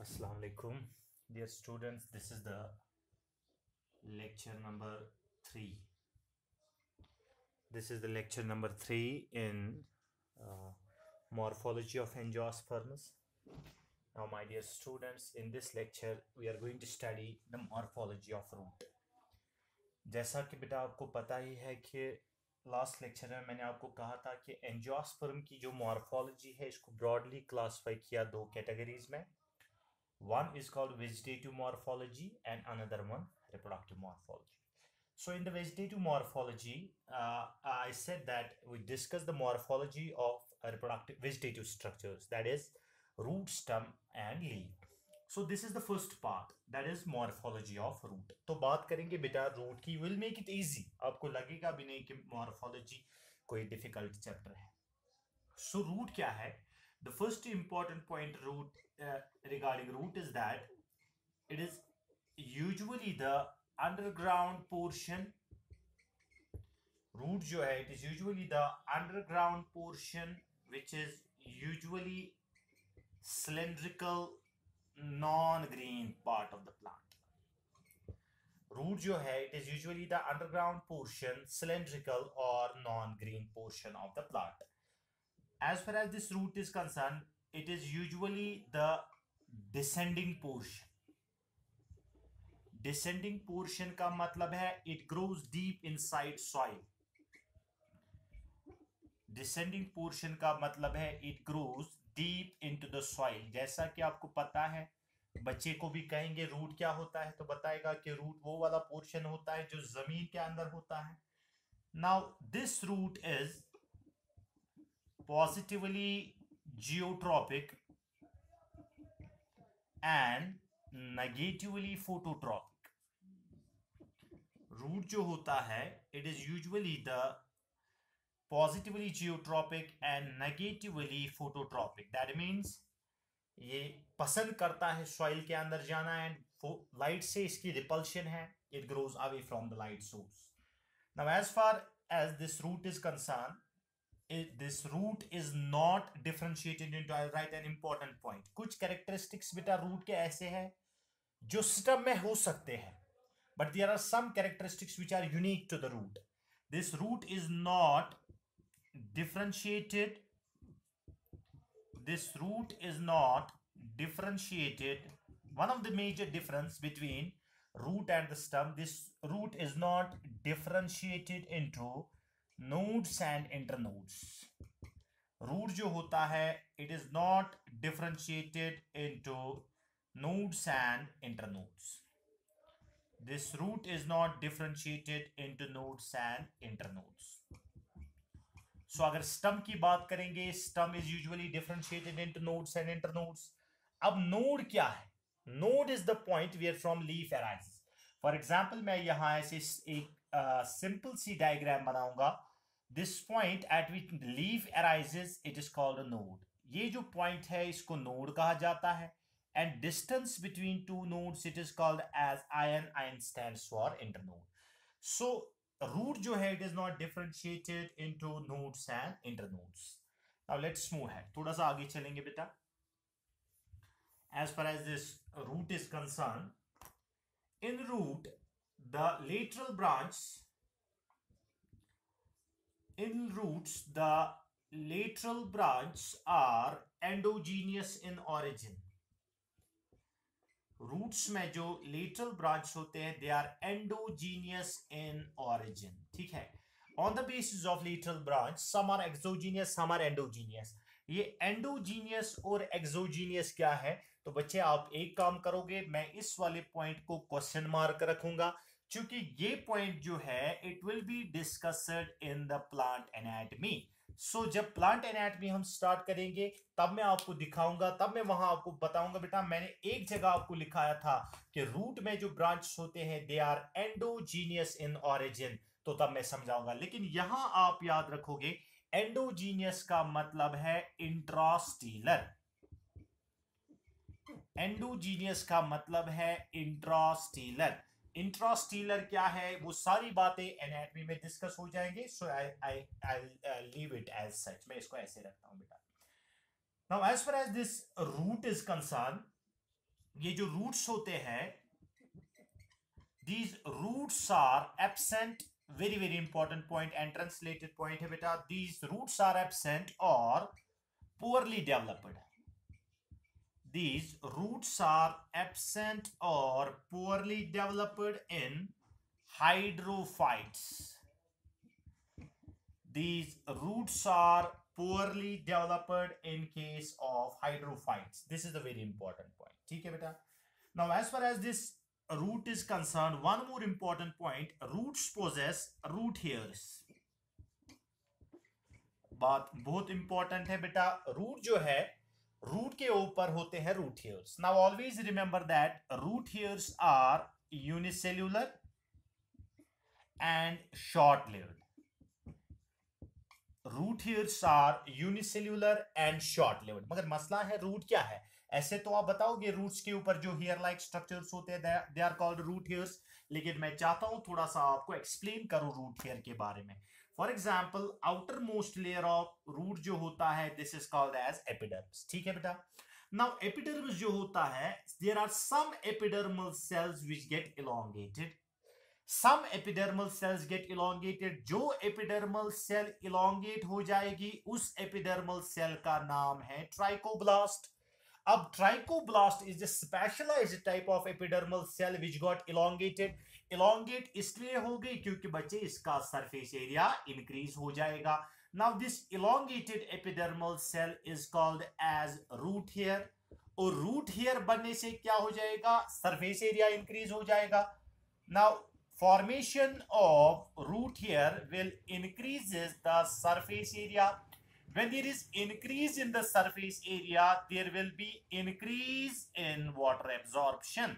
Assalamu alaikum, dear students. This is the lecture number 3. This is the lecture number 3 in morphology of angiosperms. Now, my dear students, in this lecture, we are going to study the morphology of root. जैसा कि बेटा आपको पता ही है कि last lecture में मैंने आपको कहा था कि एंजियोस्पर्म की जो मॉर्फोलॉजी है इसको ब्रॉडली क्लासिफाई किया दो कैटेगरीज में. One is called vegetative morphology and another one reproductive morphology. So in the vegetative morphology, I said that we discuss the morphology of reproductive vegetative structures, that is root, stem and leaf. So this is the first part, that is morphology of root. तो बात करेंगे बेटा root की. Will make it easy. आपको लगेगा भी नहीं कि morphology कोई difficult chapter है. So root क्या है? The first important point regarding root is that it is usually the underground portion. Root जो है, it is usually the underground portion which is usually cylindrical non-green part of the plant. Root जो है, it is usually the underground portion, cylindrical or non-green portion of the plant. As far as this root is concerned, it is usually the descending portion. Descending portion का मतलब है it grows deep inside soil. Descending portion का मतलब है it grows deep into the soil. जैसा कि आपको पता है, बच्चे को भी कहेंगे रूट क्या होता है तो बताएगा कि रूट वो वाला पोर्शन होता है जो जमीन के अंदर होता है. Now this root is positively geotropic and negatively phototropic. Root जो होता है, it is usually the positively geotropic and negatively phototropic. That means ये पसंद करता है सॉइल के अंदर जाना एंड लाइट से इसकी रिपल्शन है. It grows away from the light source. Now as far as this root is concerned, this root is not differentiated into, I'll write an important point. कुछ characteristics बेटा root के ऐसे हैं जो stem में हो सकते हैं, but there are some characteristics which are unique to the root. This root is not differentiated. This root is not differentiated. One of the major difference between root and the stem, this root is not differentiated into nodes and internodes. Root जो होता है, it is not differentiated into nodes and internodes. This root is not differentiated into nodes and internodes. So अगर stem की बात करेंगे, stem is usually differentiated into nodes and internodes. अब node क्या है? Node is the point where from leaf arises. For example, मैं यहाँ ऐसे एक simple सी diagram बनाऊंगा. This point at which leaf arises, it is called a node. ये जो point है इसको node कहा जाता है. And distance between two nodes, it is called as ion. Ion stands for internode. So root जो है, it is not differentiated into nodes and internodes. Now let's move ahead. थोड़ा सा आगे चलेंगे बेटा. As far as this root is concerned, in root, the lateral branch, in roots, the lateral branch are endogenous in origin. Roots में जो lateral branch होते हैं, they are endogenous in origin. ठीक है. On the basis of lateral branch, some are exogenous, some are endogenous. ये endogenous और exogenous क्या है? तो बच्चे आप एक काम करोगे, मैं इस वाले पॉइंट को क्वेश्चन मार्क रखूंगा क्योंकि ये पॉइंट जो है it will be discussed in the plant anatomy. So जब प्लांट एनाटॉमी हम स्टार्ट करेंगे तब मैं आपको दिखाऊंगा, तब मैं वहां आपको बताऊंगा बेटा मैंने एक जगह आपको लिखाया था कि रूट में जो ब्रांच होते हैं they are endogenous in origin, तो तब मैं समझाऊंगा. लेकिन यहां आप याद रखोगे एंडोजीनियस का मतलब है इंट्रास्टीलर. एंडोजीनियस का मतलब है इंट्रास्टीलर. इंट्रास्टीलर क्या है वो सारी बातें एनाटॉमी में डिस्कस हो जाएंगे. So I leave it as such. मैं इसको ऐसे रखता हूं बेटा. Now as far as this root is concerned, ये जो रूट्स होते हैं, these roots are absent, very important point, entrance related point है बेटा. These roots are absent or poorly developed. These roots are absent or poorly developed in hydrophytes. These roots are poorly developed in case of hydrophytes. This is a very important point. ठीक है बेटा. Now, as far as this root is concerned, one more important point: roots possess root hairs. बात बहुत important है बेटा. Root जो है, root के ऊपर होते हैं root hairs. Now always remember that root hairs are unicellular and short lived. Root hairs are unicellular and short lived. मगर मसला है रूट क्या है. ऐसे तो आप बताओगे रूट्स के ऊपर जो हेयर लाइक स्ट्रक्चर्स होते हैं they are called root hairs. लेकिन मैं चाहता हूं थोड़ा सा आपको एक्सप्लेन करूं रूट हेयर के बारे में. For example, outermost layer of root जो होता है, this is called as epidermis. ठीक है बेटा. नाउ एपिडर्मिस जो होता है, there are some epidermal cells which get elongated. Some epidermal cells get elongated. जो epidermal cell elongate हो जाएगी, उस epidermal cell का नाम है trichoblast. अब trichoblast is a specialized type of epidermal cell which got elongated. Elongate इसलिए हो गई क्योंकि बच्चे इसका surface area increase हो जाएगा. Now this elongated epidermal cell is called as root hair. और root hair बनने से क्या हो जाएगा? Surface area increase हो जाएगा. Now formation of root hair will increases the surface area. When there is increase in the surface area, there will be increase in water absorption.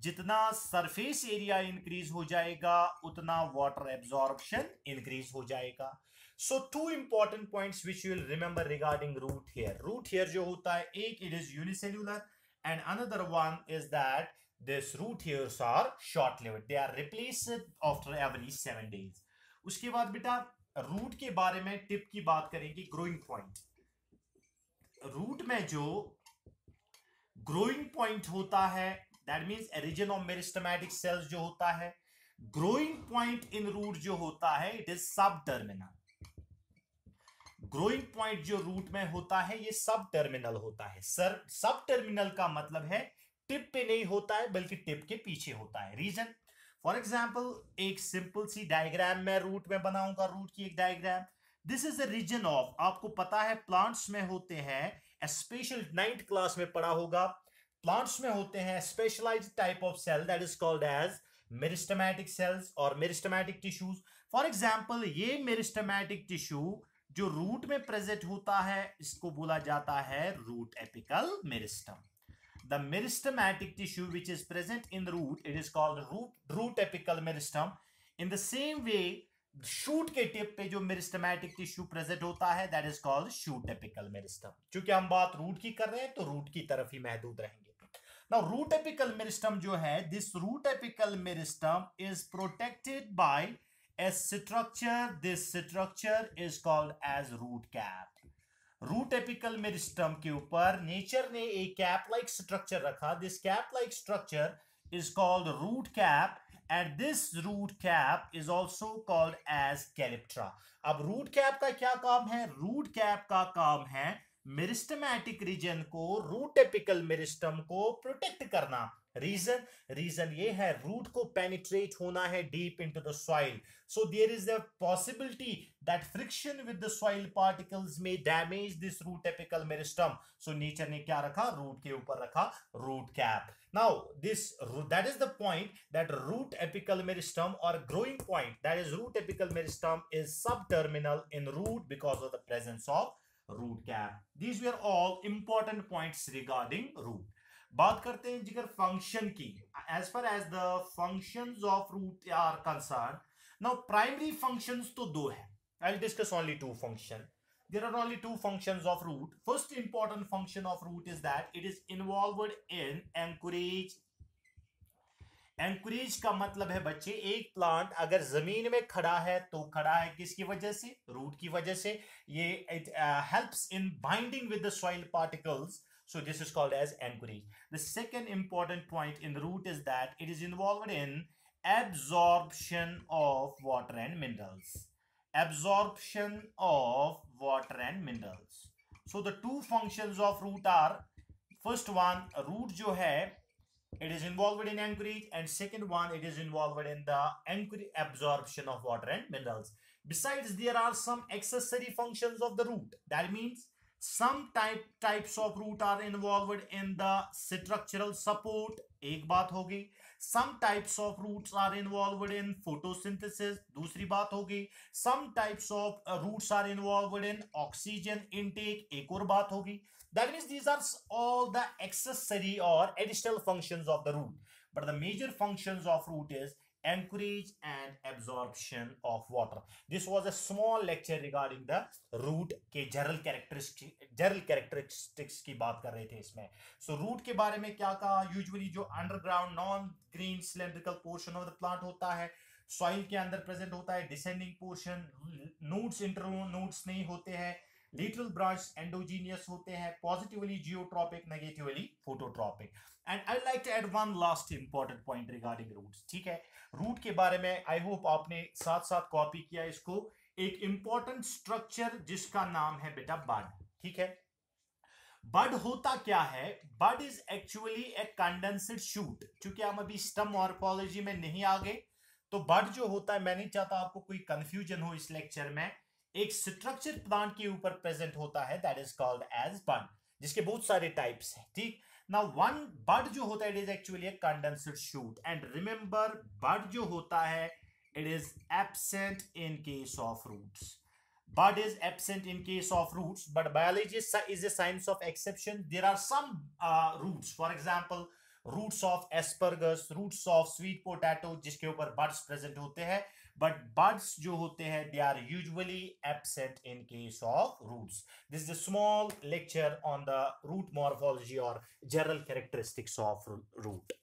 जितना surface area increase हो जाएगा, उतना water absorption increase हो जाएगा. So two important points which you will remember regarding root hair. Root hair जो होता है, एक it is unicellular and another one is that this root hairs are short-lived. They are replaced after every 7 days. उसके बाद बेटा root के बारे में टिप की बात करेंगे. Growing point. रूट में जो ग्रोइंग पॉइंट होता है, that means a region of meristematic cells जो होता है, ग्रोइंग पॉइंट इन रूट जो होता है, इट इज सब टर्मिनल. ग्रोइंग पॉइंट जो रूट में होता है, ये सब टर्मिनल होता है. सब टर्मिनल का मतलब है टिप पे नहीं होता है, बल्कि टिप के पीछे होता है. रीजन, फॉर एग्जाम्पल, एक सिंपल सी डायग्राम में रूट में बनाऊंगा. रूट की एक diagram. This is the region of, आपको पता है प्लांट्स में होते हैं, स्पेशल 9th क्लास में पढ़ा होगा, प्लांट्स में होते हैं specialised type of cell that is called as meristematic cells और मेरिस्टेमेटिक टिश्यूज. फॉर एग्जाम्पल, ये मेरिस्टेमेटिक टिश्यू जो रूट में प्रेजेंट होता है, इसको बोला जाता है root apical meristem. The meristematic tissue which is present in the root, it is called root apical meristem. In the same way, shoot के टिप पे जो meristematic tissue present होता है, that is called shoot apical meristem. क्योंकि हम बात root की कर रहे हैं, तो रूट की तरफ ही महदूद रहेंगे. Now root apical meristem जो है, this root apical meristem is protected by a structure. This structure is called as root cap. Root apical meristem के ऊपर नेचर ने एक कैप लाइक स्ट्रक्चर रखा. This cap like structure is called root cap and this root cap is also called as calyptra. अब root cap का क्या काम है? रूट कैप का काम है मेरिस्टेमेटिक रीजन को, रूट एपिकल मेरिस्टम को प्रोटेक्ट करना. रीजन ये है, रूट को पेनिट्रेट होना है deep into the soil. So there is a possibility that friction with the soil particles may damage this root apical meristem. So nature ने क्या रखा? रूट के ऊपर रखा root cap. Now that is the point that root apical meristem or growing point, that is root apical meristem, is subterminal in root because of the presence of root cap. These were all important points regarding root. बात करते हैं जिगर function की. As far as the functions of root are concerned, now primary functions तो दो है. I'll discuss only two functions. There are only two functions of root. First important function of root is that it is involved in anchorage. Anchorage का मतलब है बच्चे, एक plant अगर जमीन में खड़ा है तो खड़ा है किसकी वजह से? रूट की वजह से. ये it helps in binding with the soil particles So this is called as anchorage. The second important point in the root is that it is involved in absorption of water and minerals. Absorption of water and minerals. So the two functions of root are, first one, root जो है, it is involved in anchorage, and second one, it is involved in the anchorage absorption of water and minerals. Besides, there are some accessory functions of the root. That means some types of root are involved in the structural support. एक बात होगी. Some types of roots are involved in photosynthesis. दूसरी बात होगी. Some types of roots are involved in oxygen intake. एक और बात होगी. That means these are all the accessory or additional functions of the root. But the major functions of root is anchorage and absorption of water. This was a small lecture regarding the root के general characteristics की बात कर रहे थे इसमें. So root के बारे में क्या कहा? Usually जो underground non-green cylindrical portion of the plant होता है, soil के अंदर present होता है, descending portion, noods internoods नहीं होते हैं, lateral branch endogenous होते हैं, positively geotropic, negatively phototropic. And I'd like to add one last important point regarding roots. ठीक है, रूट के बारे में आई होप आपने साथ साथ कॉपी किया इसको. एक इंपॉर्टेंट स्ट्रक्चर जिसका नाम है बेटा बड. ठीक है, बड होता क्या है? Bud is actually a condensed shoot. क्योंकि हम अभी स्टेम मॉर्फोलॉजी में नहीं आ गए, तो बड जो होता है, मैं नहीं चाहता आपको कोई कंफ्यूजन हो इस लेक्चर में. एक स्ट्रक्चर प्लांट के ऊपर प्रेजेंट होता है, दैट इज कॉल्ड एज बड, जिसके बहुत सारे टाइप्स हैं. ठीक, now one bud जो होता है, it is actually a condensed shoot, and remember bud जो होता है, it is absent in case of roots. Bud is absent in case of roots, but biology is a science of exception. There are some roots, for example roots of asparagus, roots of sweet potato, जिसके ऊपर buds present होते हैं, but buds जो होते हैं, they are usually absent in case of roots. This is a small lecture on the root morphology or general characteristics of root.